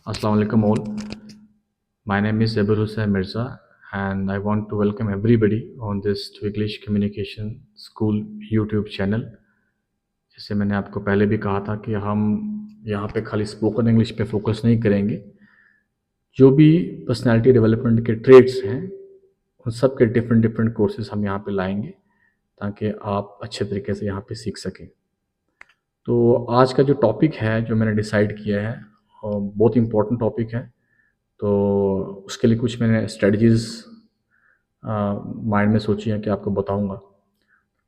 Assalamu alaikum all. My name is Abul Hussain Mirza and I want to welcome everybody on this Twiglish Communication School YouTube channel. जैसे मैंने आपको पहले भी कहा था कि हम यहाँ पे खाली स्पोकन इंग्लिश पे फोकस नहीं करेंगे, जो भी पर्सनालिटी डेवलपमेंट के ट्रेड्स हैं उन सब के डिफरेंट कोर्सेज हम यहाँ पे लाएंगे ताकि आप अच्छे तरीके से यहाँ पे सीख सकें। तो आज का जो टॉपिक है जो मैंने डिसाइड किया है बहुत इम्पोर्टेंट टॉपिक है, तो उसके लिए कुछ मैंने स्ट्रेटजीज़ माइंड में सोची हैं कि आपको बताऊंगा।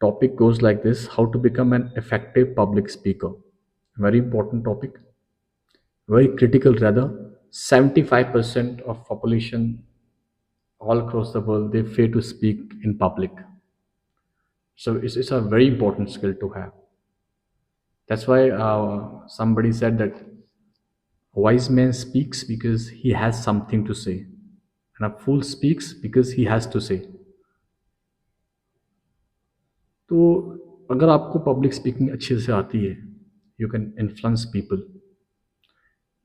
Topic goes like this: how to become an effective public speaker. Very important topic, very critical rather. 75% of population all across the world, they fear to speak in public. So it's a very important skill to have. That's why somebody said that a wise man speaks because he has something to say, and a fool speaks because he has to say. तो अगर आपको public speaking अच्छे से आती है, you can influence people,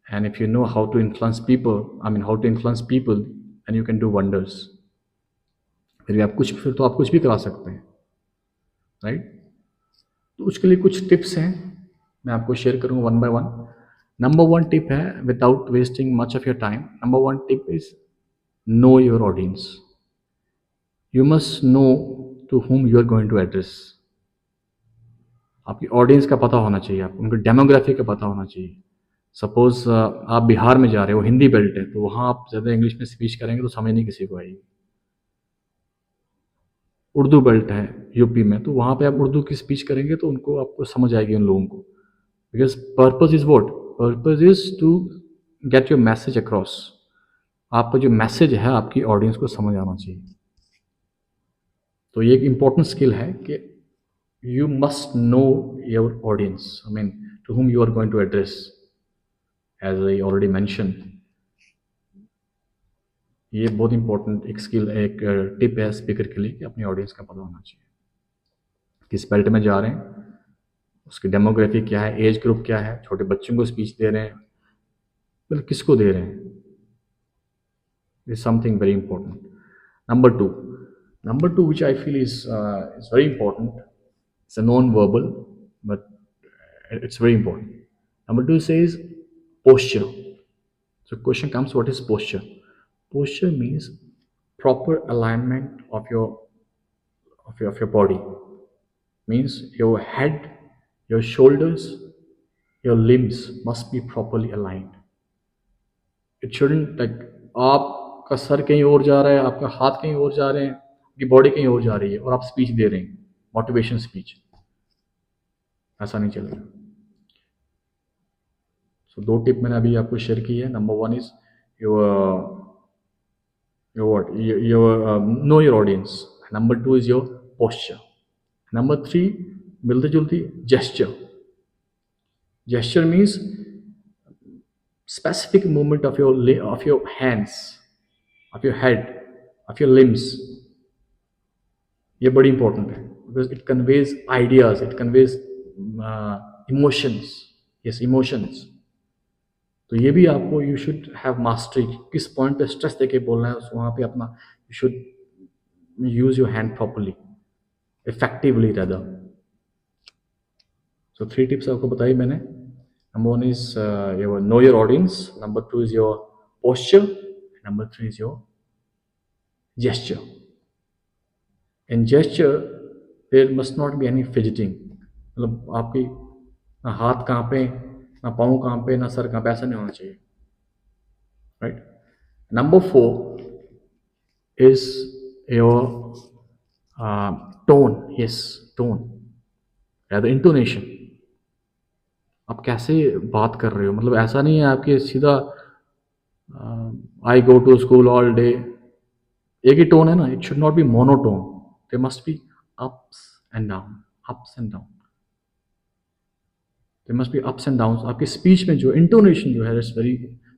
and if you know how to influence people and you can do wonders. फिर तो आप कुछ भी करा सकते हैं, राइट? तो उसके लिए कुछ टिप्स हैं, मैं आपको शेयर करूँगा one by one. Number one tip है, without wasting much of your time, number one tip is know your audience. You must know to whom you are going to address. आपकी audience का पता होना चाहिए, आपको उनके demography का पता होना चाहिए। सपोज आप बिहार में जा रहे हो, हिंदी बेल्ट है, तो वहाँ आप ज़्यादा इंग्लिश में स्पीच करेंगे तो समझ नहीं किसी को आएगी। उर्दू बेल्ट है यूपी में, तो वहाँ पे आप उर्दू की स्पीच करेंगे तो उनको आपको समझ आएगी उन लोगों को, because purpose is what? Purpose is to get your message across. आपका जो मैसेज है आपकी ऑडियंस को समझ आना चाहिए। तो ये एक इम्पॉर्टेंट स्किल है कि you must know your audience, to whom you are going to address. As I already mentioned, ये बहुत इंपॉर्टेंट एक स्किल, एक टिप है स्पीकर के लिए कि अपनी ऑडियंस का पता होना चाहिए, किस बेल्ट में जा रहे हैं, उसकी डेमोग्राफी क्या है, एज ग्रुप क्या है, छोटे बच्चों को स्पीच दे रहे हैं, मतलब किसको दे रहे हैं, is something very important. Number two which I feel is very important. It's a non-verbal, but it's very important. Number two says posture. So question comes, what is posture? Posture means proper alignment of your body. Means your head, your shoulders, your limbs must be properly aligned. It shouldn't like आपका sir कहीं और जा रहा है, आपका हाथ कहीं और जा रहे हैं, आपकी बॉडी कहीं और जा रही है और आप स्पीच दे रहे हैं, मोटिवेशन स्पीच, ऐसा नहीं चलेगा। सो दो टिप मैंने अभी आपको शेयर की है। Number one is know your audience. Number two is your posture. Number three मिलती जुलती, gesture. Gesture means specific movement of your hands, of your head, of your limbs. ये बड़ी इंपॉर्टेंट है because it conveys ideas, it conveys emotions. Yes, emotions. तो ये भी आपको you should have mastery, किस पॉइंट पे स्ट्रेस देके बोलना है वहाँ पे अपना you should use your hand properly, effectively rather. So three tips आपको बताई मैंने। Number one is your know your audience, number two is your posture, number three is your gesture. In gesture there must not be any fidgeting, मतलब आपकी ना हाथ कहाँ पे, ना पाँव कहाँ पे, ना सर कहाँ पे, ऐसा नहीं होना चाहिए, right? Number four is your tone. Yes, tone या द इंटोनेशन। आप कैसे बात कर रहे हो, मतलब ऐसा नहीं है आपके सीधा I go to school all day, एक ही टोन है ना। It should not be monotone, they must be ups and down, ups and down, they must be ups and down. आपकी स्पीच में जो इंटोनेशन जो है, it's very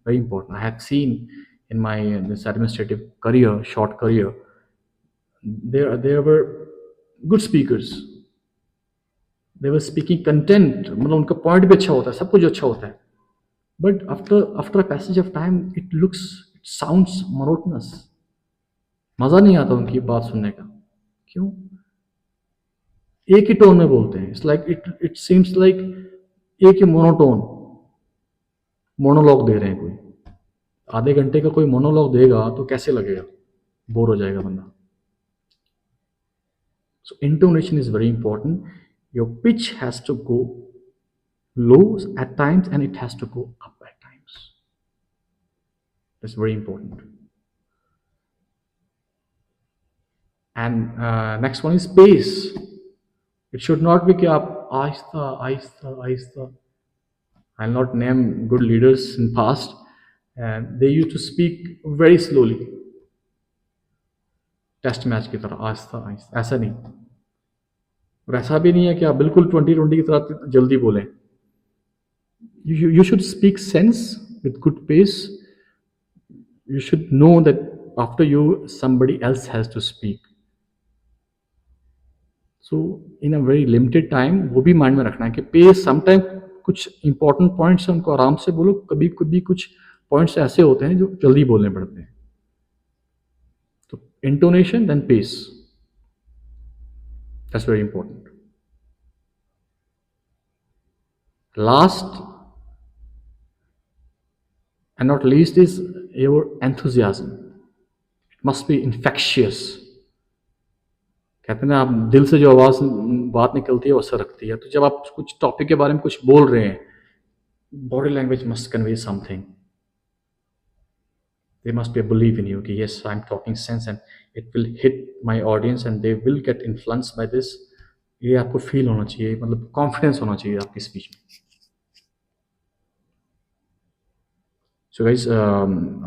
very important. I have seen in my this administrative career, short career, there were good speakers, they were speaking content, मतलब उनका point भी अच्छा होता है, सब कुछ अच्छा होता है, But after a passage of time, it sounds monotonous. मजा नहीं आता उनकी बात सुनने का. क्यों? एक ही टोन में बोलते हैं. इट सीम्स लाइक एक ही मोनोलॉग दे रहे हैं. कोई आधे घंटे का कोई मोनोलॉग देगा तो कैसे लगेगा? बोर हो जाएगा बंदा. So intonation is very important. Your pitch has to go low at times and it has to go up at times. That's very important. And next one is pace. It should not be कि आप Aahista Aahista Aahista. I'll not name good leaders in past, and they used to speak very slowly. Test match की तरह आहिस्ता आहिस्ता. ऐसा नहीं. और ऐसा भी नहीं है कि आप बिल्कुल 2020 की तरह जल्दी बोलें. You should speak sense with good pace. You should know that after you somebody else has to speak. So in a very limited time वो भी माइंड में रखना है कि पेस समटाइम कुछ इंपॉर्टेंट पॉइंट्स हैं उनको आराम से बोलो. कभी कभी कुछ पॉइंट्स ऐसे होते हैं जो जल्दी बोलने पड़ते हैं. तो intonation then pace, that's very important. Last and not least is your enthusiasm. It must be infectious. कहते हैं ना, आप दिल से जो आवाज़ बात निकलती है वो असर रखती है. तो जब आप कुछ टॉपिक के बारे में कुछ बोल रहे हैं, body language must convey something. There must be a belief in you कि yes, I'm talking sense and it will hit my audience and they will get influenced by this. ये आपको फील होना चाहिए, मतलब कॉन्फिडेंस होना चाहिए आपकी speech में. So guys,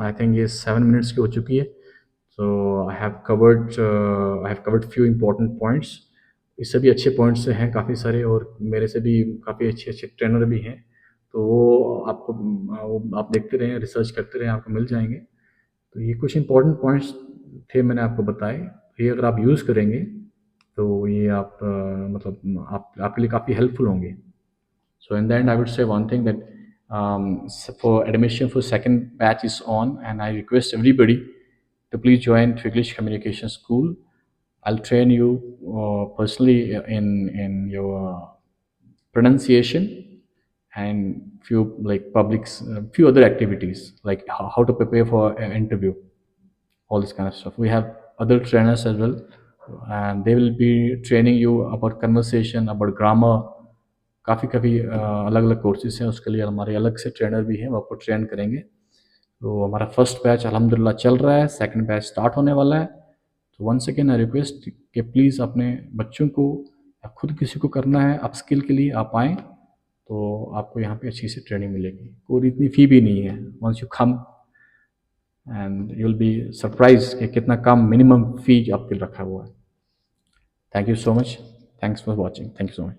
I think ये 7 minutes की हो चुकी है. So I have covered few important points. इससे भी अच्छे पॉइंट्स हैं काफ़ी सारे, और मेरे से भी काफ़ी अच्छे अच्छे ट्रेनर भी हैं. तो वो आप देखते रहें, रिसर्च करते रहें, आपको मिल जाएंगे. तो ये कुछ इंपॉर्टेंट पॉइंट्स थे, मैंने आपको बताए. ये अगर आप यूज़ करेंगे तो ये आप मतलब आपके लिए काफ़ी हेल्पफुल होंगे. So in the end, I would say one thing that for admission for second batch is on, and I request everybody to please join Twiglish Communication School. I'll train you personally in your pronunciation and few other activities like how to prepare for an interview, all this kind of stuff. We have other trainers as well, and they will be training you about conversation, about grammar. काफ़ी अलग अलग courses हैं, उसके लिए हमारे अलग से trainer भी हैं, वो आपको ट्रेन करेंगे. तो हमारा फर्स्ट बैच अल्हम्दुलिल्लाह चल रहा है, सेकंड बैच स्टार्ट होने वाला है. तो वंस अगेन आई रिक्वेस्ट कि प्लीज़ अपने बच्चों को या खुद किसी को करना है अप स्किल के लिए, आप आएँ तो आपको यहाँ पे अच्छी सी ट्रेनिंग मिलेगी. और इतनी फ़ी भी नहीं है. Once you come and you will be surprise कि कितना कम मिनिमम फ़ी आपके लिए रखा हुआ है. Thank you so much. Thanks for watching. Thank you so much.